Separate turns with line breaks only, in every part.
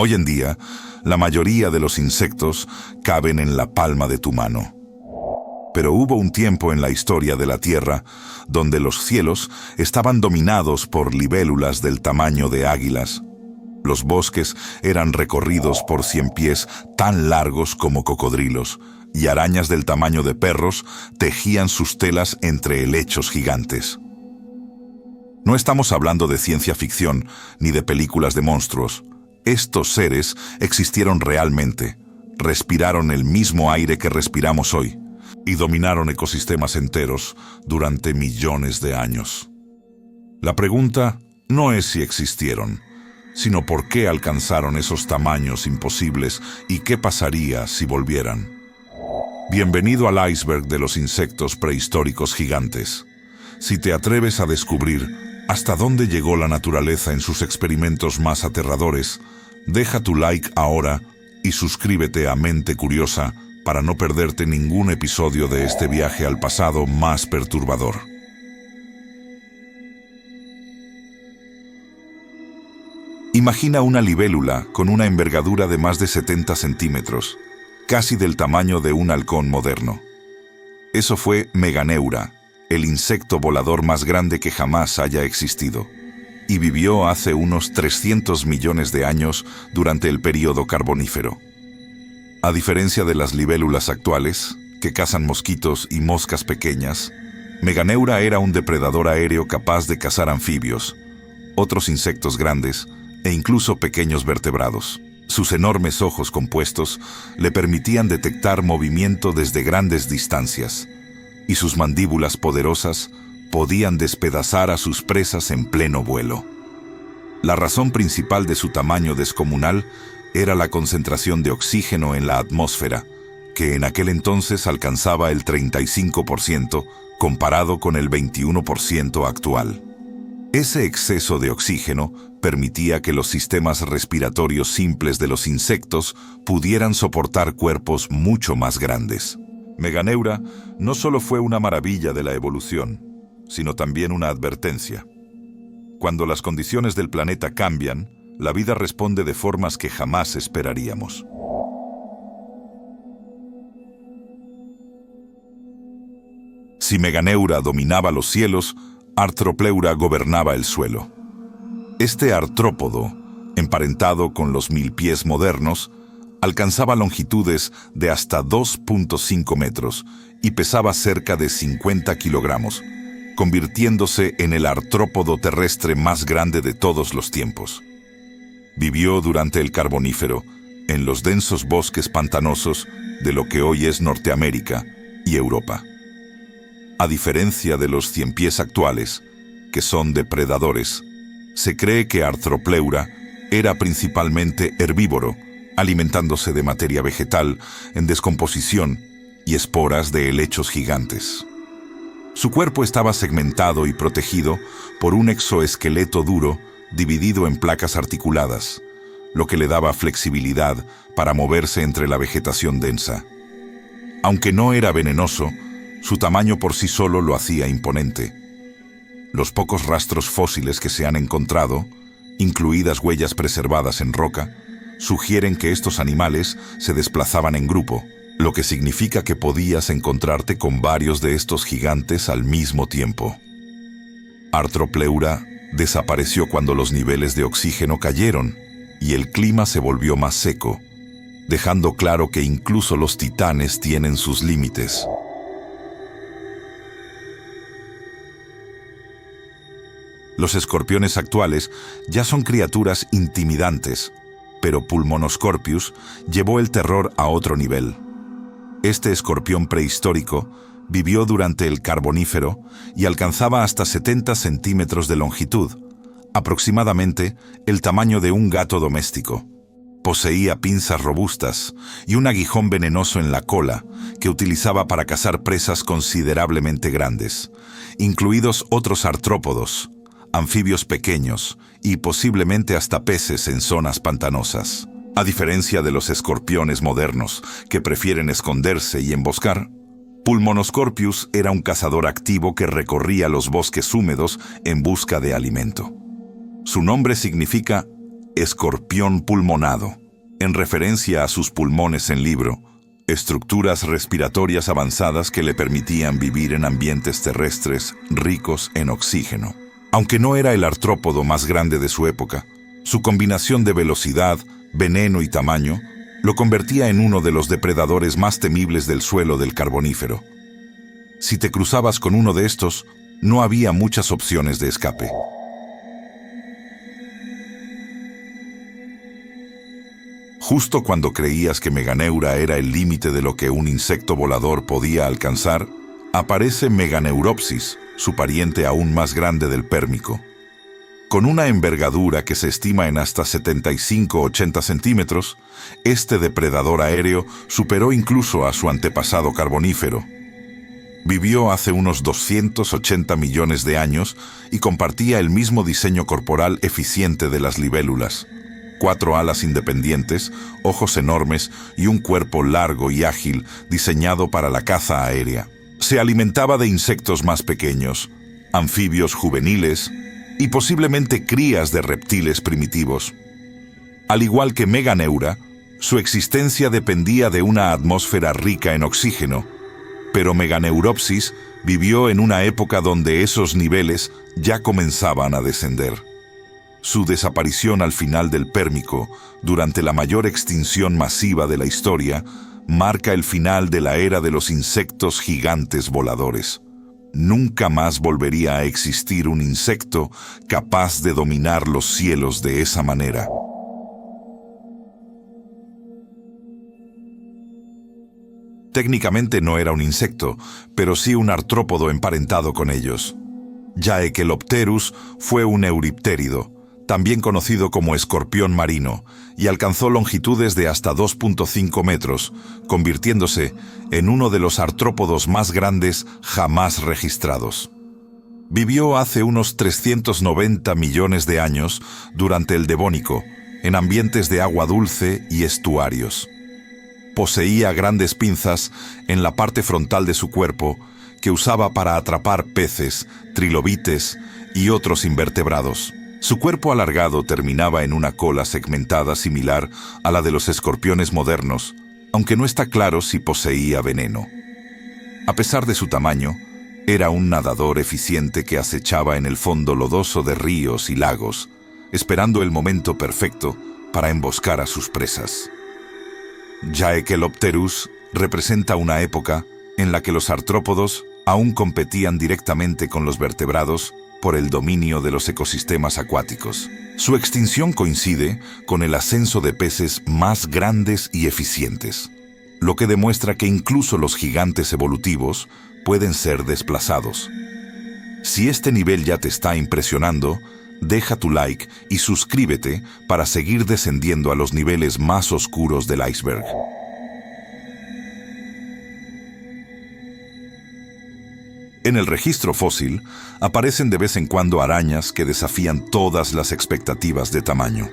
Hoy en día, la mayoría de los insectos caben en la palma de tu mano. Pero hubo un tiempo en la historia de la Tierra donde los cielos estaban dominados por libélulas del tamaño de águilas. Los bosques eran recorridos por ciempiés tan largos como cocodrilos, y arañas del tamaño de perros tejían sus telas entre helechos gigantes. No estamos hablando de ciencia ficción ni de películas de monstruos. Estos seres existieron realmente, respiraron el mismo aire que respiramos hoy y dominaron ecosistemas enteros durante millones de años. La pregunta no es si existieron, sino por qué alcanzaron esos tamaños imposibles y qué pasaría si volvieran. Bienvenido al iceberg de los insectos prehistóricos gigantes. Si te atreves a descubrir hasta dónde llegó la naturaleza en sus experimentos más aterradores, deja tu like ahora y suscríbete a Mente Curiosa para no perderte ningún episodio de este viaje al pasado más perturbador. Imagina una libélula con una envergadura de más de 70 centímetros, casi del tamaño de un halcón moderno. Eso fue Meganeura, el insecto volador más grande que jamás haya existido, y vivió hace unos 300 millones de años durante el período carbonífero. A diferencia de las libélulas actuales, que cazan mosquitos y moscas pequeñas, Meganeura era un depredador aéreo capaz de cazar anfibios, otros insectos grandes e incluso pequeños vertebrados. Sus enormes ojos compuestos le permitían detectar movimiento desde grandes distancias, y sus mandíbulas poderosas podían despedazar a sus presas en pleno vuelo. La razón principal de su tamaño descomunal era la concentración de oxígeno en la atmósfera, que en aquel entonces alcanzaba el 35% comparado con el 21% actual. Ese exceso de oxígeno permitía que los sistemas respiratorios simples de los insectos pudieran soportar cuerpos mucho más grandes. Meganeura no solo fue una maravilla de la evolución, sino también una advertencia. Cuando las condiciones del planeta cambian, la vida responde de formas que jamás esperaríamos. Si Meganeura dominaba los cielos, Arthropleura gobernaba el suelo. Este artrópodo, emparentado con los milpiés modernos, alcanzaba longitudes de hasta 2.5 metros y pesaba cerca de 50 kilogramos, convirtiéndose en el artrópodo terrestre más grande de todos los tiempos. Vivió durante el Carbonífero, en los densos bosques pantanosos de lo que hoy es Norteamérica y Europa. A diferencia de los ciempiés actuales, que son depredadores, se cree que Arthropleura era principalmente herbívoro, alimentándose de materia vegetal en descomposición y esporas de helechos gigantes. Su cuerpo estaba segmentado y protegido por un exoesqueleto duro dividido en placas articuladas, lo que le daba flexibilidad para moverse entre la vegetación densa. Aunque no era venenoso, su tamaño por sí solo lo hacía imponente. Los pocos rastros fósiles que se han encontrado, incluidas huellas preservadas en roca, sugieren que estos animales se desplazaban en grupo, lo que significa que podías encontrarte con varios de estos gigantes al mismo tiempo. Arthropleura desapareció cuando los niveles de oxígeno cayeron y el clima se volvió más seco, dejando claro que incluso los titanes tienen sus límites. Los escorpiones actuales ya son criaturas intimidantes, pero Pulmonoscorpius llevó el terror a otro nivel. Este escorpión prehistórico vivió durante el Carbonífero y alcanzaba hasta 70 centímetros de longitud, aproximadamente el tamaño de un gato doméstico. Poseía pinzas robustas y un aguijón venenoso en la cola que utilizaba para cazar presas considerablemente grandes, incluidos otros artrópodos, anfibios pequeños y posiblemente hasta peces en zonas pantanosas. A diferencia de los escorpiones modernos, que prefieren esconderse y emboscar, Pulmonoscorpius era un cazador activo que recorría los bosques húmedos en busca de alimento. Su nombre significa escorpión pulmonado, en referencia a sus pulmones en libro, estructuras respiratorias avanzadas que le permitían vivir en ambientes terrestres ricos en oxígeno. Aunque no era el artrópodo más grande de su época, su combinación de velocidad, veneno y tamaño lo convertía en uno de los depredadores más temibles del suelo del Carbonífero. Si te cruzabas con uno de estos, no había muchas opciones de escape. Justo cuando creías que Meganeura era el límite de lo que un insecto volador podía alcanzar, aparece Meganeuropsis, su pariente aún más grande del Pérmico. Con una envergadura que se estima en hasta 75-80 centímetros, este depredador aéreo superó incluso a su antepasado carbonífero. Vivió hace unos 280 millones de años y compartía el mismo diseño corporal eficiente de las libélulas: 4 alas independientes, ojos enormes y un cuerpo largo y ágil diseñado para la caza aérea. Se alimentaba de insectos más pequeños, anfibios juveniles y posiblemente crías de reptiles primitivos. Al igual que Meganeura, su existencia dependía de una atmósfera rica en oxígeno, pero Meganeuropsis vivió en una época donde esos niveles ya comenzaban a descender. Su desaparición al final del Pérmico, durante la mayor extinción masiva de la historia, marca el final de la era de los insectos gigantes voladores. Nunca más volvería a existir un insecto capaz de dominar los cielos de esa manera. Técnicamente no era un insecto, pero sí un artrópodo emparentado con ellos. Jaekelopterus fue un euriptérido, también conocido como escorpión marino, y alcanzó longitudes de hasta 2.5 metros, convirtiéndose en uno de los artrópodos más grandes jamás registrados. Vivió hace unos 390 millones de años durante el Devónico, en ambientes de agua dulce y estuarios. Poseía grandes pinzas en la parte frontal de su cuerpo que usaba para atrapar peces, trilobites y otros invertebrados. Su cuerpo alargado terminaba en una cola segmentada similar a la de los escorpiones modernos, aunque no está claro si poseía veneno. A pesar de su tamaño, era un nadador eficiente que acechaba en el fondo lodoso de ríos y lagos, esperando el momento perfecto para emboscar a sus presas. Jaekelopterus representa una época en la que los artrópodos aún competían directamente con los vertebrados por el dominio de los ecosistemas acuáticos. Su extinción coincide con el ascenso de peces más grandes y eficientes, lo que demuestra que incluso los gigantes evolutivos pueden ser desplazados. Si este nivel ya te está impresionando, deja tu like y suscríbete para seguir descendiendo a los niveles más oscuros del iceberg. En el registro fósil aparecen de vez en cuando arañas que desafían todas las expectativas de tamaño.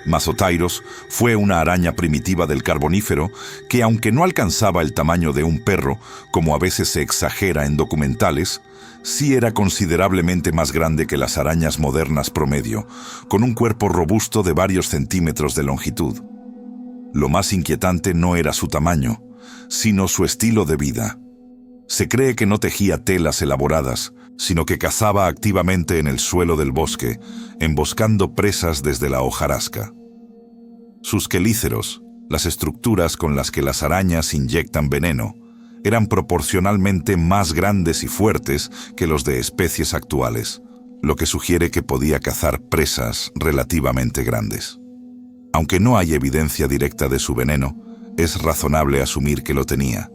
Mazotairos fue una araña primitiva del Carbonífero que, aunque no alcanzaba el tamaño de un perro, como a veces se exagera en documentales, sí era considerablemente más grande que las arañas modernas promedio, con un cuerpo robusto de varios centímetros de longitud. Lo más inquietante no era su tamaño, sino su estilo de vida. Se cree que no tejía telas elaboradas, sino que cazaba activamente en el suelo del bosque, emboscando presas desde la hojarasca. Sus quelíceros, las estructuras con las que las arañas inyectan veneno, eran proporcionalmente más grandes y fuertes que los de especies actuales, lo que sugiere que podía cazar presas relativamente grandes. Aunque no hay evidencia directa de su veneno, es razonable asumir que lo tenía,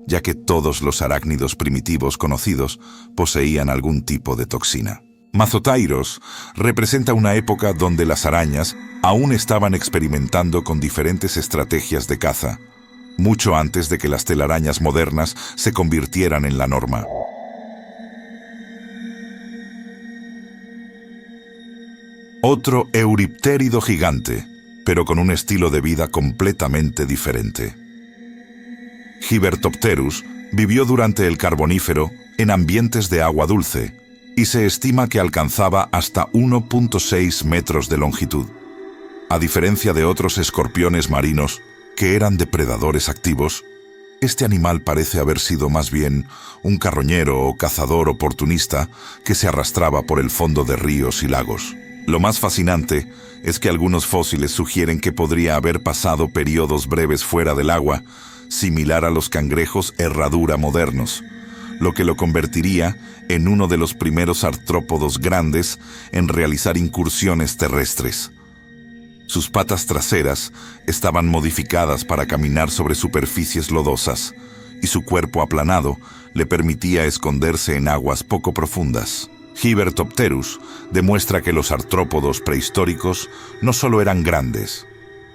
ya que todos los arácnidos primitivos conocidos poseían algún tipo de toxina. Mazotairos representa una época donde las arañas aún estaban experimentando con diferentes estrategias de caza, mucho antes de que las telarañas modernas se convirtieran en la norma. Otro euriptérido gigante, pero con un estilo de vida completamente diferente. Gibbertopterus vivió durante el Carbonífero en ambientes de agua dulce y se estima que alcanzaba hasta 1.6 metros de longitud. A diferencia de otros escorpiones marinos, que eran depredadores activos, este animal parece haber sido más bien un carroñero o cazador oportunista que se arrastraba por el fondo de ríos y lagos. Lo más fascinante es que algunos fósiles sugieren que podría haber pasado periodos breves fuera del agua, similar a los cangrejos herradura modernos, lo que lo convertiría en uno de los primeros artrópodos grandes en realizar incursiones terrestres. Sus patas traseras estaban modificadas para caminar sobre superficies lodosas, y su cuerpo aplanado le permitía esconderse en aguas poco profundas. Hybertopterus demuestra que los artrópodos prehistóricos no solo eran grandes,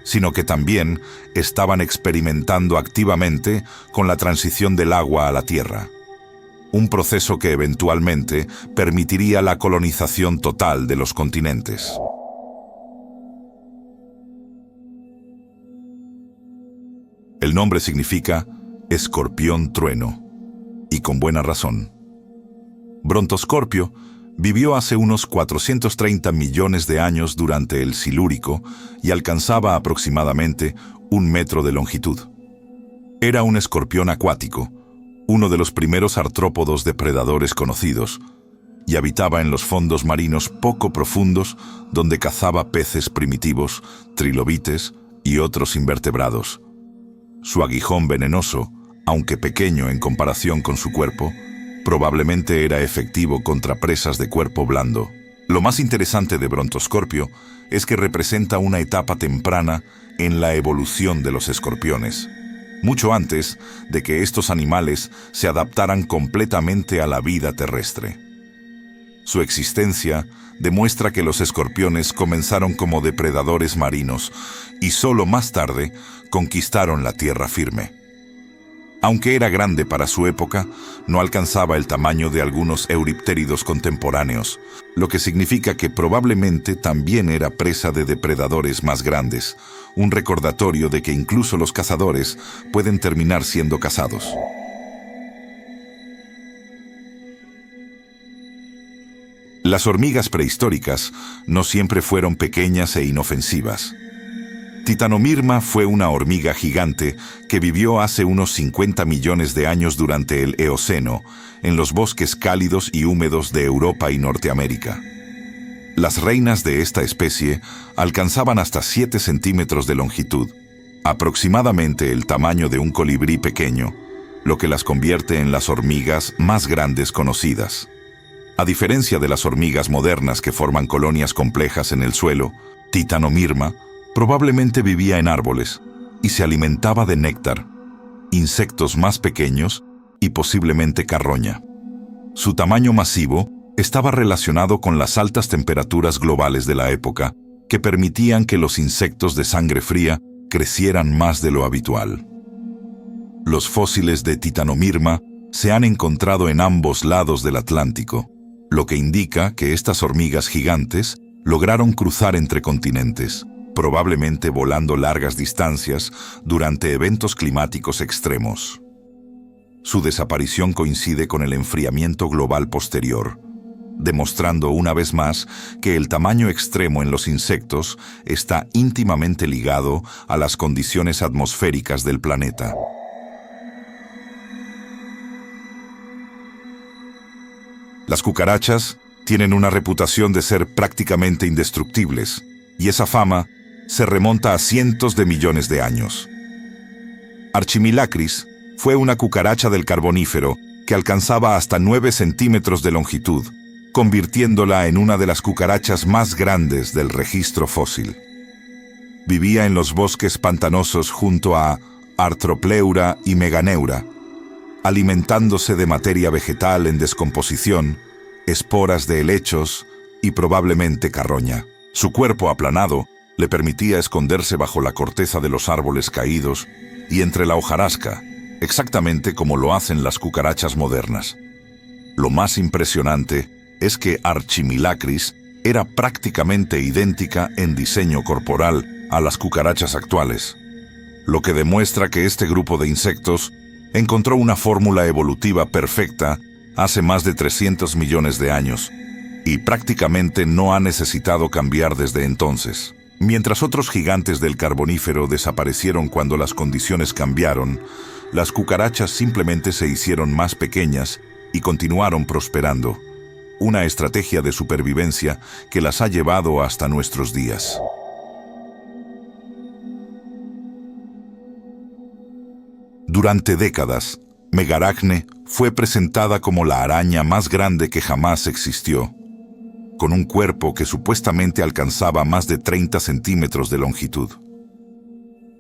sino que también estaban experimentando activamente con la transición del agua a la tierra. Un proceso que eventualmente permitiría la colonización total de los continentes. El nombre significa escorpión trueno, y con buena razón. Brontoscorpio vivió hace unos 430 millones de años durante el Silúrico y alcanzaba aproximadamente 1 metro de longitud. Era un escorpión acuático, uno de los primeros artrópodos depredadores conocidos, y habitaba en los fondos marinos poco profundos donde cazaba peces primitivos, trilobites y otros invertebrados. Su aguijón venenoso, aunque pequeño en comparación con su cuerpo, probablemente era efectivo contra presas de cuerpo blando. Lo más interesante de Brontoscorpio es que representa una etapa temprana en la evolución de los escorpiones, mucho antes de que estos animales se adaptaran completamente a la vida terrestre. Su existencia demuestra que los escorpiones comenzaron como depredadores marinos y solo más tarde conquistaron la tierra firme. Aunque era grande para su época, no alcanzaba el tamaño de algunos euriptéridos contemporáneos, lo que significa que probablemente también era presa de depredadores más grandes, un recordatorio de que incluso los cazadores pueden terminar siendo cazados. Las hormigas prehistóricas no siempre fueron pequeñas e inofensivas. Titanomyrma fue una hormiga gigante que vivió hace unos 50 millones de años durante el Eoceno, en los bosques cálidos y húmedos de Europa y Norteamérica. Las reinas de esta especie alcanzaban hasta 7 centímetros de longitud, aproximadamente el tamaño de un colibrí pequeño, lo que las convierte en las hormigas más grandes conocidas. A diferencia de las hormigas modernas que forman colonias complejas en el suelo, Titanomyrma probablemente vivía en árboles y se alimentaba de néctar, insectos más pequeños y posiblemente carroña. Su tamaño masivo estaba relacionado con las altas temperaturas globales de la época, que permitían que los insectos de sangre fría crecieran más de lo habitual. Los fósiles de Titanomyrma se han encontrado en ambos lados del Atlántico, lo que indica que estas hormigas gigantes lograron cruzar entre continentes, probablemente volando largas distancias durante eventos climáticos extremos. Su desaparición coincide con el enfriamiento global posterior, demostrando una vez más que el tamaño extremo en los insectos está íntimamente ligado a las condiciones atmosféricas del planeta. Las cucarachas tienen una reputación de ser prácticamente indestructibles, y esa fama se remonta a cientos de millones de años. Archimilacris fue una cucaracha del Carbonífero que alcanzaba hasta 9 centímetros de longitud, convirtiéndola en una de las cucarachas más grandes del registro fósil. Vivía en los bosques pantanosos junto a Arthropleura y Meganeura, alimentándose de materia vegetal en descomposición, esporas de helechos y probablemente carroña. Su cuerpo aplanado le permitía esconderse bajo la corteza de los árboles caídos y entre la hojarasca, exactamente como lo hacen las cucarachas modernas. Lo más impresionante es que Archimilacris era prácticamente idéntica en diseño corporal a las cucarachas actuales, lo que demuestra que este grupo de insectos encontró una fórmula evolutiva perfecta hace más de 300 millones de años y prácticamente no ha necesitado cambiar desde entonces. Mientras otros gigantes del Carbonífero desaparecieron cuando las condiciones cambiaron, las cucarachas simplemente se hicieron más pequeñas y continuaron prosperando. Una estrategia de supervivencia que las ha llevado hasta nuestros días. Durante décadas, Megaracne fue presentada como la araña más grande que jamás existió, con un cuerpo que supuestamente alcanzaba más de 30 centímetros de longitud.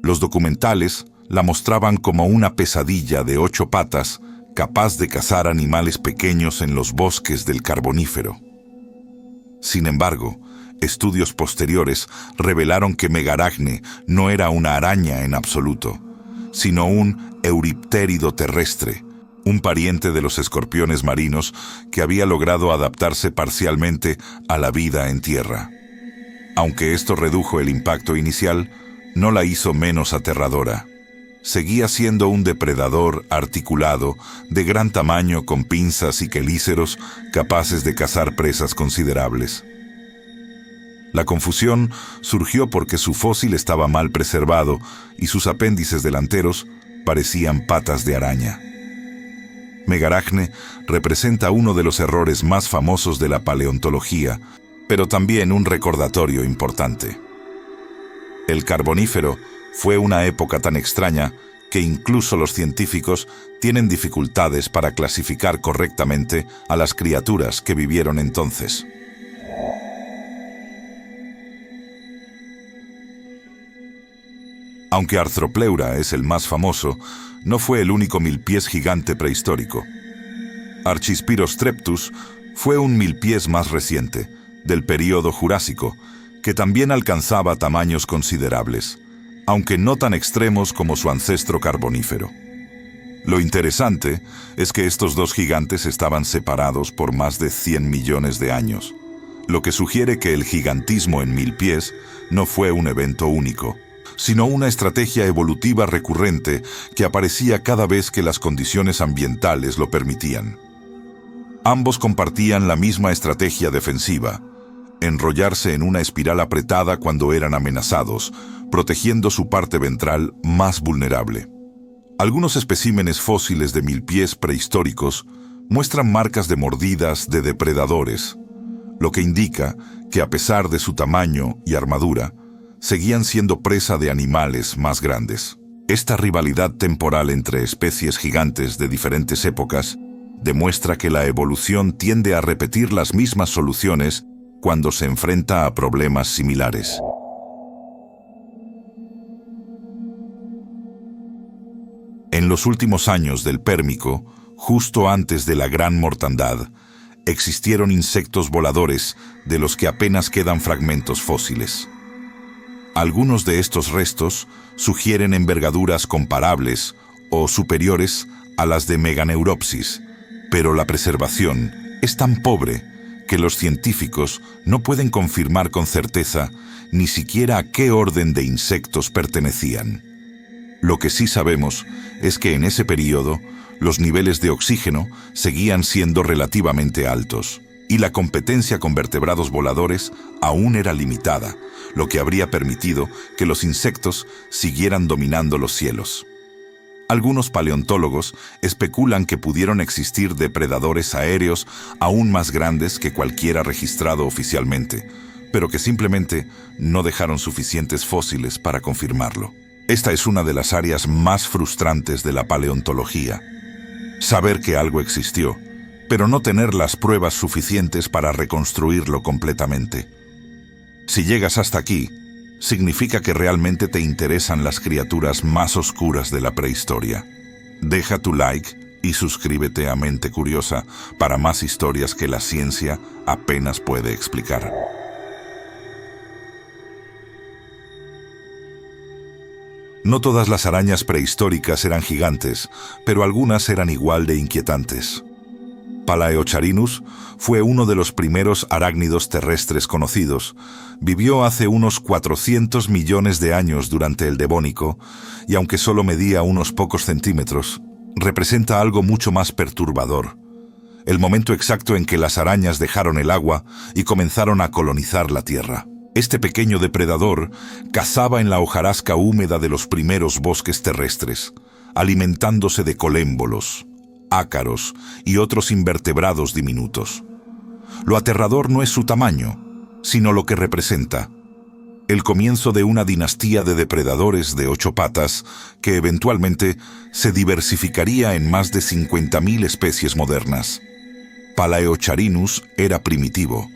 Los documentales la mostraban como una pesadilla de 8 patas, capaz de cazar animales pequeños en los bosques del Carbonífero. Sin embargo, estudios posteriores revelaron que Megaracne no era una araña en absoluto, sino un euriptérido terrestre, un pariente de los escorpiones marinos que había logrado adaptarse parcialmente a la vida en tierra. Aunque esto redujo el impacto inicial, no la hizo menos aterradora. Seguía siendo un depredador articulado, de gran tamaño con pinzas y quelíceros capaces de cazar presas considerables. La confusión surgió porque su fósil estaba mal preservado y sus apéndices delanteros parecían patas de araña. Megaracne representa uno de los errores más famosos de la paleontología, pero también un recordatorio importante. El Carbonífero fue una época tan extraña que incluso los científicos tienen dificultades para clasificar correctamente a las criaturas que vivieron entonces. Aunque Arthropleura es el más famoso, no fue el único milpiés gigante prehistórico. Archispirostreptus fue un milpiés más reciente, del período Jurásico, que también alcanzaba tamaños considerables, aunque no tan extremos como su ancestro carbonífero. Lo interesante es que estos dos gigantes estaban separados por más de 100 millones de años, lo que sugiere que el gigantismo en milpiés no fue un evento único, sino una estrategia evolutiva recurrente que aparecía cada vez que las condiciones ambientales lo permitían. Ambos compartían la misma estrategia defensiva: enrollarse en una espiral apretada cuando eran amenazados, protegiendo su parte ventral más vulnerable. Algunos especímenes fósiles de milpiés prehistóricos muestran marcas de mordidas de depredadores, lo que indica que a pesar de su tamaño y armadura, seguían siendo presa de animales más grandes. Esta rivalidad temporal entre especies gigantes de diferentes épocas demuestra que la evolución tiende a repetir las mismas soluciones cuando se enfrenta a problemas similares. En los últimos años del Pérmico, justo antes de la Gran Mortandad, existieron insectos voladores de los que apenas quedan fragmentos fósiles. Algunos de estos restos sugieren envergaduras comparables o superiores a las de Meganeuropsis, pero la preservación es tan pobre que los científicos no pueden confirmar con certeza ni siquiera a qué orden de insectos pertenecían. Lo que sí sabemos es que en ese período los niveles de oxígeno seguían siendo relativamente altos y la competencia con vertebrados voladores aún era limitada, lo que habría permitido que los insectos siguieran dominando los cielos. Algunos paleontólogos especulan que pudieron existir depredadores aéreos aún más grandes que cualquiera registrado oficialmente, pero que simplemente no dejaron suficientes fósiles para confirmarlo. Esta es una de las áreas más frustrantes de la paleontología. Saber que algo existió, pero no tener las pruebas suficientes para reconstruirlo completamente. Si llegas hasta aquí, significa que realmente te interesan las criaturas más oscuras de la prehistoria. Deja tu like y suscríbete a Mente Curiosa para más historias que la ciencia apenas puede explicar. No todas las arañas prehistóricas eran gigantes, pero algunas eran igual de inquietantes. Palaeocharinus fue uno de los primeros arácnidos terrestres conocidos. Vivió hace unos 400 millones de años durante el Devónico, y aunque solo medía unos pocos centímetros, representa algo mucho más perturbador: el momento exacto en que las arañas dejaron el agua y comenzaron a colonizar la Tierra. Este pequeño depredador cazaba en la hojarasca húmeda de los primeros bosques terrestres, alimentándose de colémbolos, ácaros y otros invertebrados diminutos. Lo aterrador no es su tamaño, sino lo que representa: el comienzo de una dinastía de depredadores de 8 patas que eventualmente se diversificaría en más de 50.000 especies modernas. Palaeocharinus era primitivo,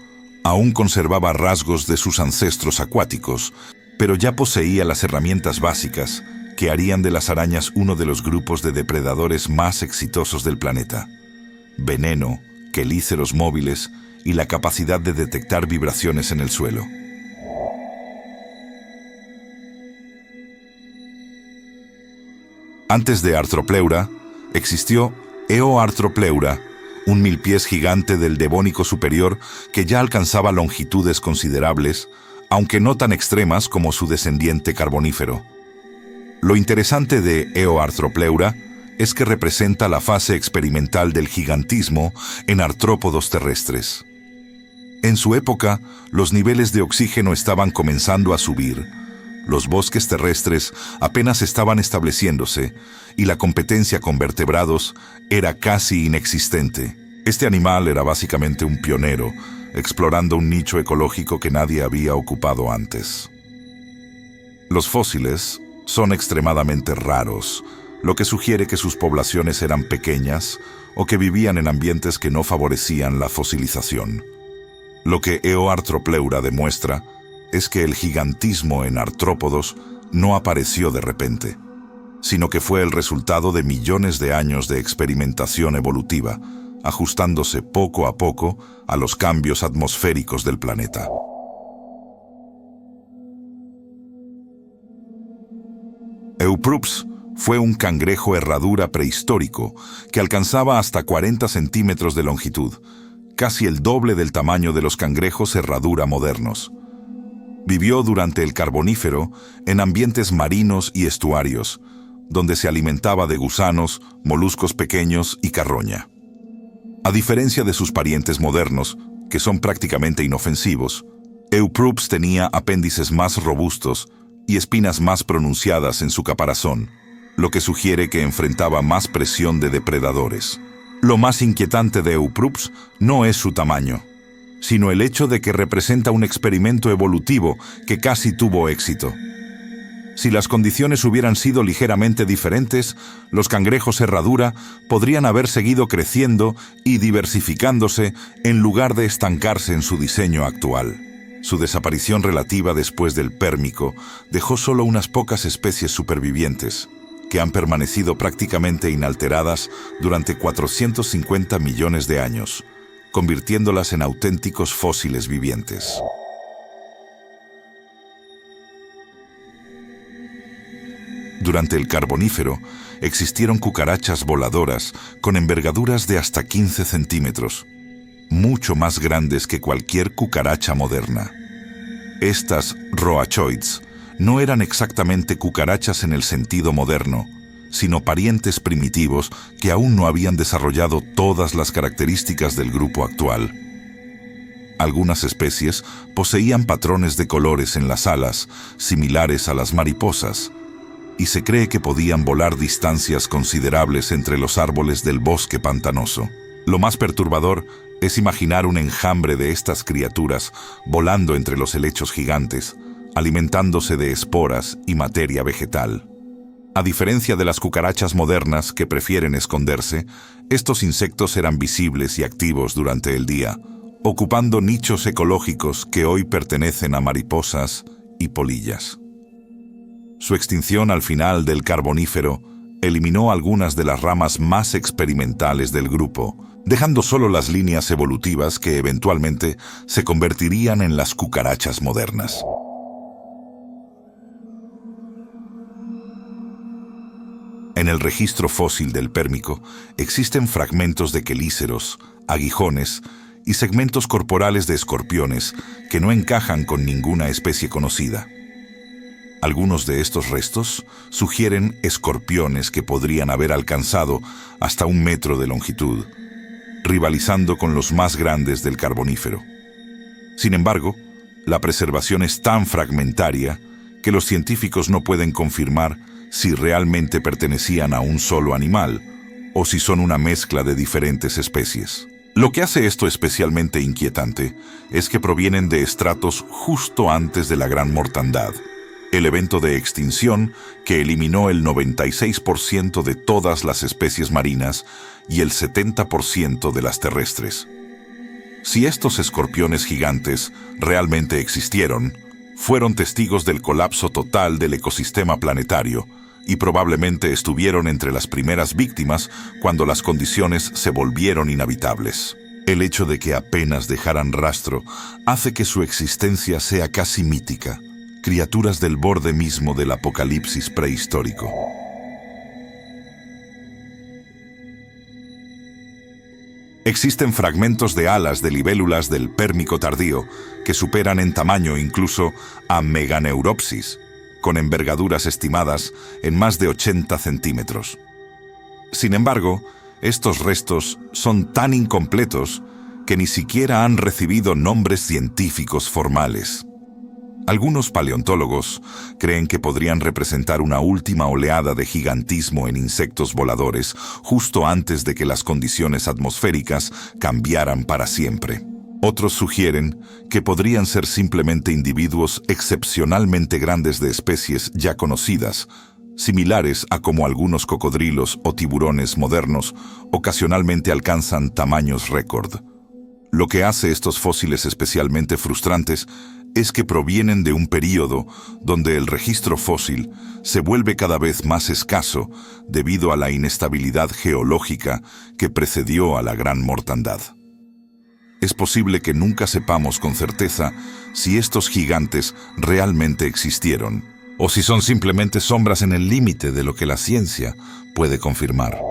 aún conservaba rasgos de sus ancestros acuáticos, pero ya poseía las herramientas básicas que harían de las arañas uno de los grupos de depredadores más exitosos del planeta: veneno, quelíceros móviles y la capacidad de detectar vibraciones en el suelo. Antes de Arthropleura, existió Eoarthropleura, un milpiés gigante del Devónico superior que ya alcanzaba longitudes considerables, aunque no tan extremas como su descendiente carbonífero. Lo interesante de Eoarthropleura es que representa la fase experimental del gigantismo en artrópodos terrestres. En su época, los niveles de oxígeno estaban comenzando a subir, los bosques terrestres apenas estaban estableciéndose y la competencia con vertebrados era casi inexistente. Este animal era básicamente un pionero, explorando un nicho ecológico que nadie había ocupado antes. Los fósiles son extremadamente raros, lo que sugiere que sus poblaciones eran pequeñas o que vivían en ambientes que no favorecían la fosilización. Lo que Eoarthropleura demuestra es que el gigantismo en artrópodos no apareció de repente, sino que fue el resultado de millones de años de experimentación evolutiva, ajustándose poco a poco a los cambios atmosféricos del planeta. Euproops fue un cangrejo herradura prehistórico que alcanzaba hasta 40 centímetros de longitud, casi el doble del tamaño de los cangrejos herradura modernos. Vivió durante el Carbonífero en ambientes marinos y estuarios, donde se alimentaba de gusanos, moluscos pequeños y carroña. A diferencia de sus parientes modernos, que son prácticamente inofensivos, Euproops tenía apéndices más robustos y espinas más pronunciadas en su caparazón, lo que sugiere que enfrentaba más presión de depredadores. Lo más inquietante de Euproops no es su tamaño, sino el hecho de que representa un experimento evolutivo que casi tuvo éxito. Si las condiciones hubieran sido ligeramente diferentes, los cangrejos herradura podrían haber seguido creciendo y diversificándose en lugar de estancarse en su diseño actual. Su desaparición relativa después del Pérmico dejó solo unas pocas especies supervivientes, que han permanecido prácticamente inalteradas durante 450 millones de años, convirtiéndolas en auténticos fósiles vivientes. Durante el Carbonífero existieron cucarachas voladoras con envergaduras de hasta 15 centímetros, mucho más grandes que cualquier cucaracha moderna. Estas roachoids no eran exactamente cucarachas en el sentido moderno, sino parientes primitivos que aún no habían desarrollado todas las características del grupo actual. Algunas especies poseían patrones de colores en las alas similares a las mariposas, y se cree que podían volar distancias considerables entre los árboles del bosque pantanoso. Lo más perturbador es imaginar un enjambre de estas criaturas volando entre los helechos gigantes, alimentándose de esporas y materia vegetal. A diferencia de las cucarachas modernas que prefieren esconderse, estos insectos eran visibles y activos durante el día, ocupando nichos ecológicos que hoy pertenecen a mariposas y polillas. Su extinción al final del Carbonífero eliminó algunas de las ramas más experimentales del grupo, dejando solo las líneas evolutivas que eventualmente se convertirían en las cucarachas modernas. En el registro fósil del Pérmico existen fragmentos de quelíceros, aguijones y segmentos corporales de escorpiones que no encajan con ninguna especie conocida. Algunos de estos restos sugieren escorpiones que podrían haber alcanzado hasta 1 metro de longitud, rivalizando con los más grandes del Carbonífero. Sin embargo, La preservación es tan fragmentaria que los científicos no pueden confirmar si realmente pertenecían a un solo animal o si son una mezcla de diferentes especies. Lo que hace esto especialmente inquietante es que provienen de estratos justo antes de la Gran Mortandad, el evento de extinción que eliminó el 96% de todas las especies marinas y el 70% de las terrestres. Si estos escorpiones gigantes realmente existieron, fueron testigos del colapso total del ecosistema planetario y probablemente estuvieron entre las primeras víctimas cuando las condiciones se volvieron inhabitables. El hecho de que apenas dejaran rastro hace que su existencia sea casi mítica, criaturas del borde mismo del apocalipsis prehistórico. Existen fragmentos de alas de libélulas del Pérmico tardío que superan en tamaño incluso a Meganeuropsis, con envergaduras estimadas en más de 80 centímetros. Sin embargo, estos restos son tan incompletos que ni siquiera han recibido nombres científicos formales. Algunos paleontólogos creen que podrían representar una última oleada de gigantismo en insectos voladores justo antes de que las condiciones atmosféricas cambiaran para siempre. Otros sugieren que podrían ser simplemente individuos excepcionalmente grandes de especies ya conocidas, similares a como algunos cocodrilos o tiburones modernos ocasionalmente alcanzan tamaños récord. Lo que hace estos fósiles especialmente frustrantes es que provienen de un período donde el registro fósil se vuelve cada vez más escaso debido a la inestabilidad geológica que precedió a la Gran Mortandad. Es posible que nunca sepamos con certeza si estos gigantes realmente existieron, o si son simplemente sombras en el límite de lo que la ciencia puede confirmar.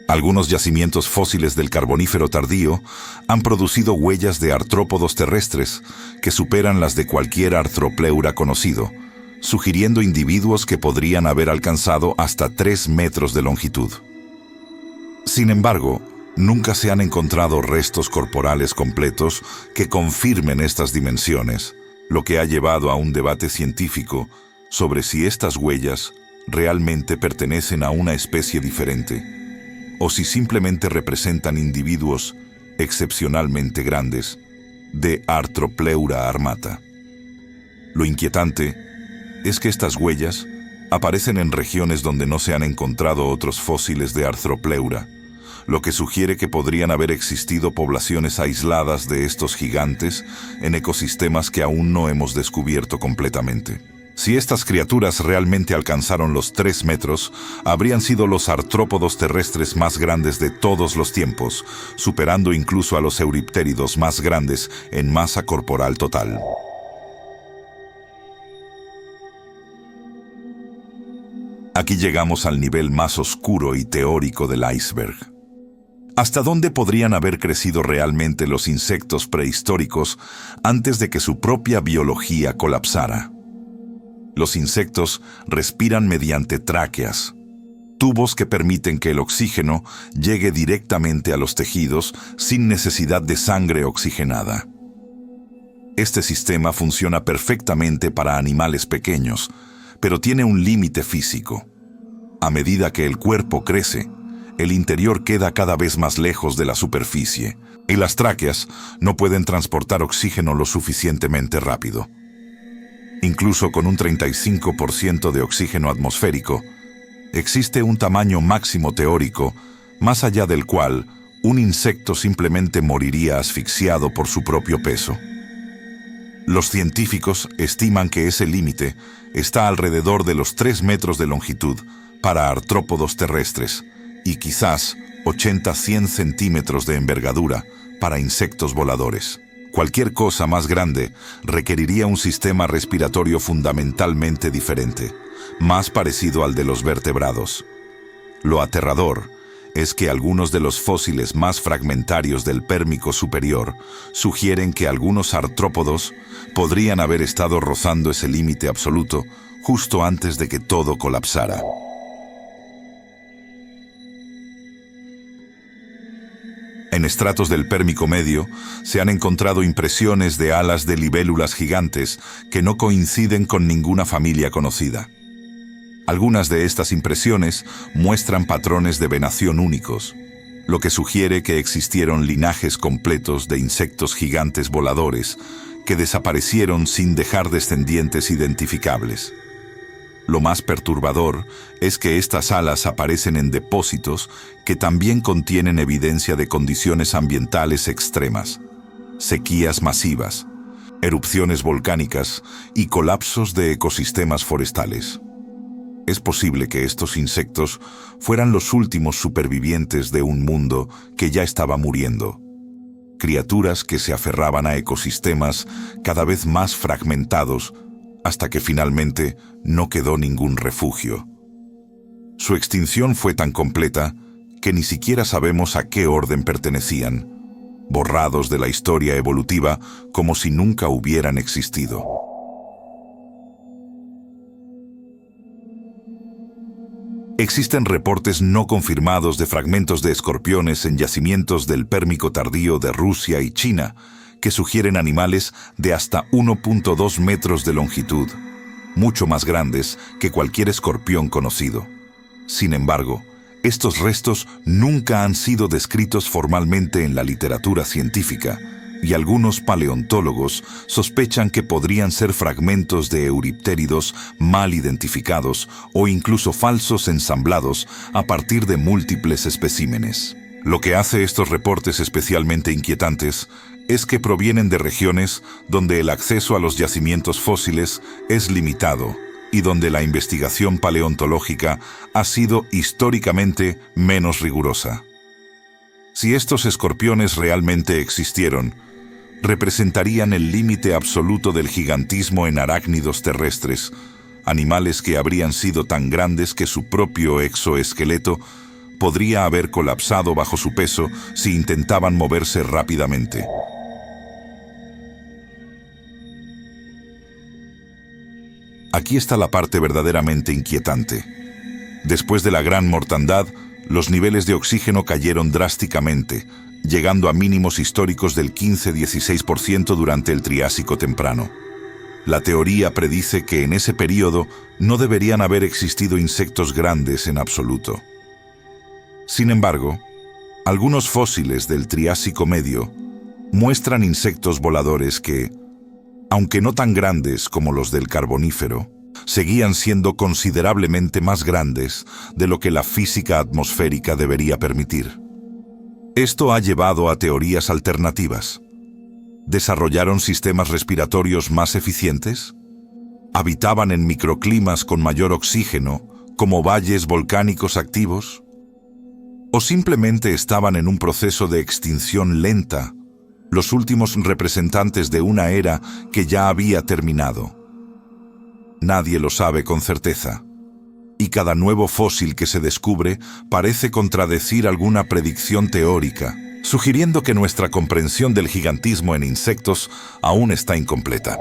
Algunos yacimientos fósiles del Carbonífero tardío han producido huellas de artrópodos terrestres que superan las de cualquier artropleura conocido, sugiriendo individuos que podrían haber alcanzado hasta 3 metros de longitud. Sin embargo, nunca se han encontrado restos corporales completos que confirmen estas dimensiones, lo que ha llevado a un debate científico sobre si estas huellas realmente pertenecen a una especie diferente, o si simplemente representan individuos excepcionalmente grandes de Artropleura armata. Lo inquietante es que estas huellas aparecen en regiones donde no se han encontrado otros fósiles de Artropleura, lo que sugiere que podrían haber existido poblaciones aisladas de estos gigantes en ecosistemas que aún no hemos descubierto completamente. Si estas criaturas realmente alcanzaron los 3 metros, habrían sido los artrópodos terrestres más grandes de todos los tiempos, superando incluso a los euriptéridos más grandes en masa corporal total. Aquí llegamos al nivel más oscuro y teórico del iceberg. ¿Hasta dónde podrían haber crecido realmente los insectos prehistóricos antes de que su propia biología colapsara? Los insectos respiran mediante tráqueas, tubos que permiten que el oxígeno llegue directamente a los tejidos sin necesidad de sangre oxigenada. Este sistema funciona perfectamente para animales pequeños, pero tiene un límite físico. A medida que el cuerpo crece, el interior queda cada vez más lejos de la superficie, y las tráqueas no pueden transportar oxígeno lo suficientemente rápido. Incluso con un 35% de oxígeno atmosférico, existe un tamaño máximo teórico, más allá del cual un insecto simplemente moriría asfixiado por su propio peso. Los científicos estiman que ese límite está alrededor de los 3 metros de longitud para artrópodos terrestres y quizás 80-100 centímetros de envergadura para insectos voladores. Cualquier cosa más grande requeriría un sistema respiratorio fundamentalmente diferente, más parecido al de los vertebrados. Lo aterrador es que algunos de los fósiles más fragmentarios del Pérmico superior sugieren que algunos artrópodos podrían haber estado rozando ese límite absoluto justo antes de que todo colapsara. En estratos del Pérmico medio se han encontrado impresiones de alas de libélulas gigantes que no coinciden con ninguna familia conocida. Algunas de estas impresiones muestran patrones de venación únicos, lo que sugiere que existieron linajes completos de insectos gigantes voladores que desaparecieron sin dejar descendientes identificables. Lo más perturbador es que estas alas aparecen en depósitos que también contienen evidencia de condiciones ambientales extremas, sequías masivas, erupciones volcánicas y colapsos de ecosistemas forestales. Es posible que estos insectos fueran los últimos supervivientes de un mundo que ya estaba muriendo. Criaturas que se aferraban a ecosistemas cada vez más fragmentados hasta que finalmente no quedó ningún refugio. Su extinción fue tan completa que ni siquiera sabemos a qué orden pertenecían, borrados de la historia evolutiva como si nunca hubieran existido. Existen reportes no confirmados de fragmentos de escorpiones en yacimientos del Pérmico tardío de Rusia y China, que sugieren animales de hasta 1.2 metros de longitud, mucho más grandes que cualquier escorpión conocido. Sin embargo, estos restos nunca han sido descritos formalmente en la literatura científica, y algunos paleontólogos sospechan que podrían ser fragmentos de euriptéridos mal identificados o incluso falsos ensamblados a partir de múltiples especímenes. Lo que hace estos reportes especialmente inquietantes es que provienen de regiones donde el acceso a los yacimientos fósiles es limitado y donde la investigación paleontológica ha sido históricamente menos rigurosa. Si estos escorpiones realmente existieron, representarían el límite absoluto del gigantismo en arácnidos terrestres, animales que habrían sido tan grandes que su propio exoesqueleto podría haber colapsado bajo su peso si intentaban moverse rápidamente. Aquí está la parte verdaderamente inquietante. Después de la gran mortandad, los niveles de oxígeno cayeron drásticamente, llegando a mínimos históricos del 15-16% durante el Triásico temprano. La teoría predice que en ese periodo no deberían haber existido insectos grandes en absoluto. Sin embargo, algunos fósiles del Triásico medio muestran insectos voladores que, aunque no tan grandes como los del Carbonífero, seguían siendo considerablemente más grandes de lo que la física atmosférica debería permitir. Esto ha llevado a teorías alternativas. ¿Desarrollaron sistemas respiratorios más eficientes? ¿Habitaban en microclimas con mayor oxígeno, como valles volcánicos activos? ¿O simplemente estaban en un proceso de extinción lenta, los últimos representantes de una era que ya había terminado? Nadie lo sabe con certeza, y cada nuevo fósil que se descubre parece contradecir alguna predicción teórica, sugiriendo que nuestra comprensión del gigantismo en insectos aún está incompleta.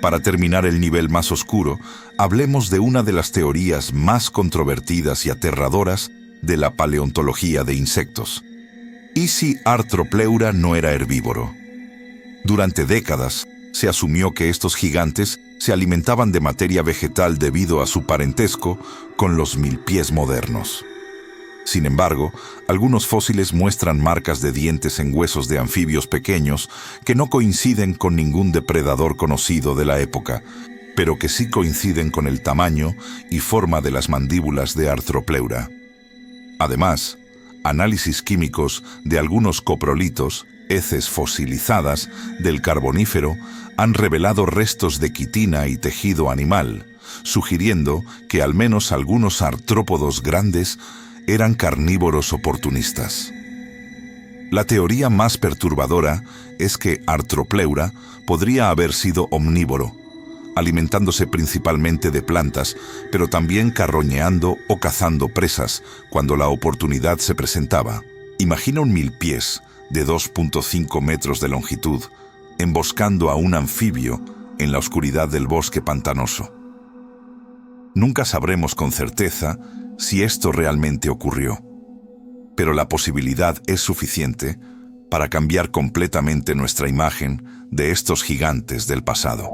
Para terminar el nivel más oscuro, hablemos de una de las teorías más controvertidas y aterradoras de la paleontología de insectos. ¿Y si Arthropleura no era herbívoro? Durante décadas, se asumió que estos gigantes se alimentaban de materia vegetal debido a su parentesco con los milpies modernos. Sin embargo, algunos fósiles muestran marcas de dientes en huesos de anfibios pequeños que no coinciden con ningún depredador conocido de la época, pero que sí coinciden con el tamaño y forma de las mandíbulas de Arthropleura. Además, análisis químicos de algunos coprolitos, heces fosilizadas del Carbonífero, han revelado restos de quitina y tejido animal, sugiriendo que al menos algunos artrópodos grandes eran carnívoros oportunistas. La teoría más perturbadora es que Arthropleura podría haber sido omnívoro, alimentándose principalmente de plantas, pero también carroñeando o cazando presas cuando la oportunidad se presentaba. Imagina un milpiés de 2.5 metros de longitud, emboscando a un anfibio en la oscuridad del bosque pantanoso. Nunca sabremos con certeza si esto realmente ocurrió. Pero la posibilidad es suficiente para cambiar completamente nuestra imagen de estos gigantes del pasado.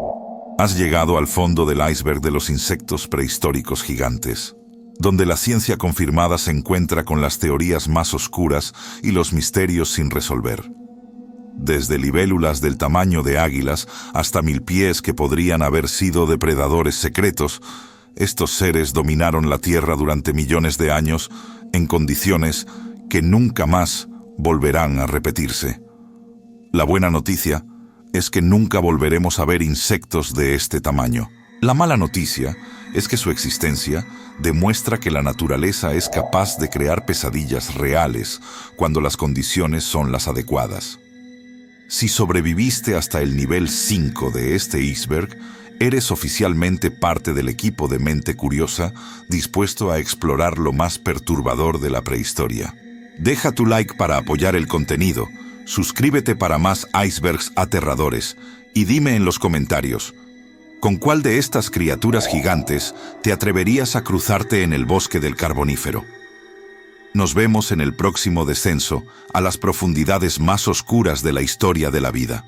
Has llegado al fondo del iceberg de los insectos prehistóricos gigantes, donde la ciencia confirmada se encuentra con las teorías más oscuras y los misterios sin resolver. Desde libélulas del tamaño de águilas hasta milpies que podrían haber sido depredadores secretos, estos seres dominaron la Tierra durante millones de años en condiciones que nunca más volverán a repetirse. La buena noticia es que nunca volveremos a ver insectos de este tamaño. La mala noticia es que su existencia demuestra que la naturaleza es capaz de crear pesadillas reales cuando las condiciones son las adecuadas. Si sobreviviste hasta el nivel 5 de este iceberg, eres oficialmente parte del equipo de mente curiosa dispuesto a explorar lo más perturbador de la prehistoria. Deja tu like para apoyar el contenido, suscríbete para más icebergs aterradores y dime en los comentarios, ¿con cuál de estas criaturas gigantes te atreverías a cruzarte en el bosque del Carbonífero? Nos vemos en el próximo descenso a las profundidades más oscuras de la historia de la vida.